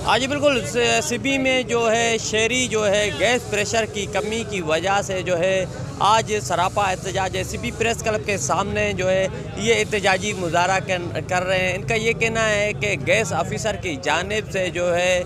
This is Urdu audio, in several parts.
جی بالکل، سبی میں جو ہے شہری جو ہے گیس پریشر کی کمی کی وجہ سے جو ہے آج سراپا احتجاج ہے۔ سبی پریس کلب کے سامنے جو ہے یہ احتجاجی مظاہرہ کر رہے ہیں۔ ان کا یہ کہنا ہے کہ گیس آفیسر کی جانب سے جو ہے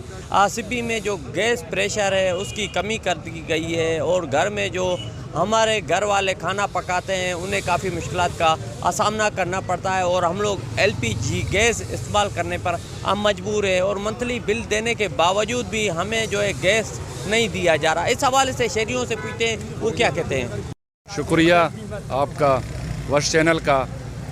سبی میں جو گیس پریشر ہے اس کی کمی کر دی گئی ہے، اور گھر میں جو ہمارے گھر والے کھانا پکاتے ہیں انہیں کافی مشکلات کا سامنا کرنا پڑتا ہے، اور ہم لوگ LPG گیس استعمال کرنے پر ہم مجبور ہیں، اور منتھلی بل دینے کے باوجود بھی ہمیں جو ہے گیس نہیں دیا جا رہا۔ اس حوالے سے شہریوں سے پوچھتے ہیں وہ کیا کہتے ہیں۔ شکریہ آپ کا ورش چینل کا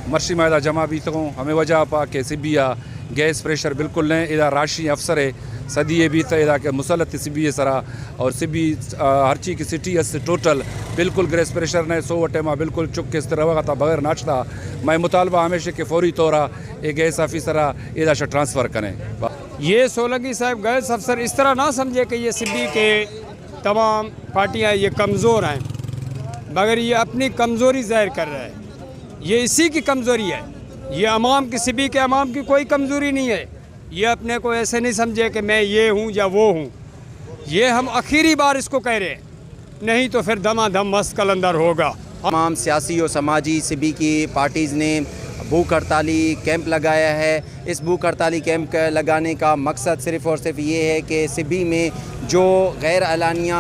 مرشی معاہدہ جمع بھی تھوں ہمیں وجہ پا کہ سبیا گیس پریشر بالکل نہیں ادا راشی افسر ہے صدیے بھی ادا کہ مسلط سبی سرا اور سبی ہر چیز کی سٹی اس ٹوٹل بالکل گیس پریشر نے 100 وٹے بالکل چک کے استروا تھا بغیر ناچتا۔ میں مطالبہ ہمیشہ کہ فوری طور یہ گیس آفیسر ادا ٹرانسفر کریں۔ یہ سولنگی صاحب گیس افسر اس طرح نہ سمجھے کہ یہ سبی کے تمام پارٹیاں یہ کمزور ہیں، مگر یہ اپنی کمزوری ظاہر کر رہا ہے۔ یہ اسی کی کمزوری ہے، یہ عوام کی سبی کے عوام کی کوئی کمزوری نہیں ہے۔ یہ اپنے کو ایسے نہیں سمجھے کہ میں یہ ہوں یا وہ ہوں۔ یہ ہم آخری بار اس کو کہہ رہے ہیں، نہیں تو پھر دما دم مست کلندر ہوگا۔ تمام سیاسی و سماجی سبی کی پارٹیز نے بھوک ہڑتالی کیمپ لگایا ہے۔ اس بھوک ہڑتالی کیمپ لگانے کا مقصد صرف اور صرف یہ ہے کہ سبی میں جو غیر اعلانیہ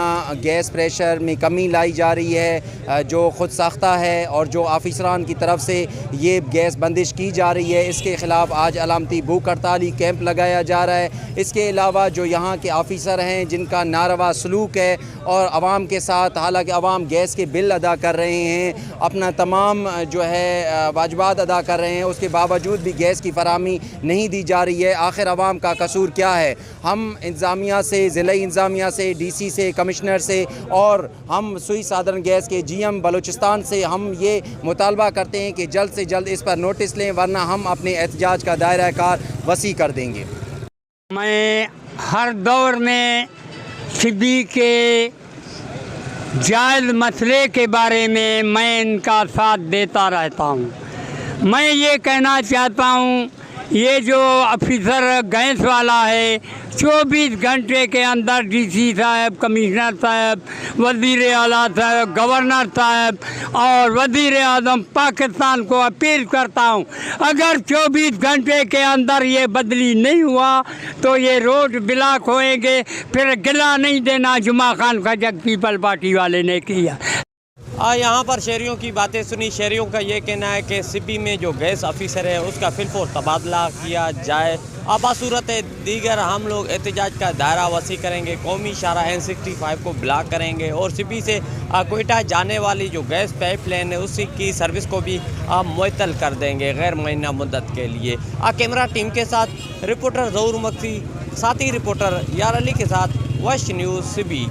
گیس پریشر میں کمی لائی جا رہی ہے، جو خود ساختہ ہے اور جو آفیسران کی طرف سے یہ گیس بندش کی جا رہی ہے، اس کے خلاف آج علامتی بھوک ہڑتالی کیمپ لگایا جا رہا ہے۔ اس کے علاوہ جو یہاں کے آفیسر ہیں جن کا ناروا سلوک ہے اور عوام کے ساتھ، حالانکہ عوام گیس کے بل ادا کر رہے ہیں، اپنا تمام جو ہے واجبات ادا کر رہے ہیں، اس کے باوجود بھی گیس کی فراہمی نہیں دی جا رہی ہے۔ آخر عوام کا قصور کیا ہے؟ ہم انتظامیہ سے، ضلعی انتظامیہ سے، DC سے، کمشنر سے، اور ہم سوئی سادرن گیس کے GM بلوچستان سے ہم یہ مطالبہ کرتے ہیں کہ جلد سے جلد اس پر نوٹس لیں، ورنہ ہم اپنے احتجاج کا دائرہ کار وسیع کر دیں گے۔ میں ہر دور میں سبی کے جائز مسئلے کے بارے میں ان کا ساتھ دیتا رہتا ہوں۔ میں یہ کہنا چاہتا ہوں، یہ جو آفیسر گیس والا ہے 24 گھنٹے کے اندر DC صاحب، کمشنر صاحب، وزیر اعلیٰ صاحب، گورنر صاحب اور وزیر اعظم پاکستان کو اپیل کرتا ہوں، اگر 24 گھنٹے کے اندر یہ بدلی نہیں ہوا تو یہ روڈ بلاک ہوئیں گے۔ پھر گلہ نہیں دینا جمعہ خان خجک پیپل پارٹی والے نے کیا۔ یہاں پر شہریوں کی باتیں سنی۔ شہریوں کا یہ کہنا ہے کہ سبی میں جو گیس آفیسر ہے اس کا فلفور تبادلہ کیا جائے۔ باصورت دیگر ہم لوگ احتجاج کا دائرہ وسیع کریں گے، قومی شاہراہ N65 کو بلاک کریں گے، اور سبی سے کوئٹہ جانے والی جو گیس پائپ لائن ہے اسی کی سروس کو بھی معطل کر دیں گے غیر معینہ مدت کے لیے۔ کیمرہ ٹیم کے ساتھ رپورٹر ظہور مکسی، ساتھی رپورٹر یار علی کے ساتھ وش نیوز سبی۔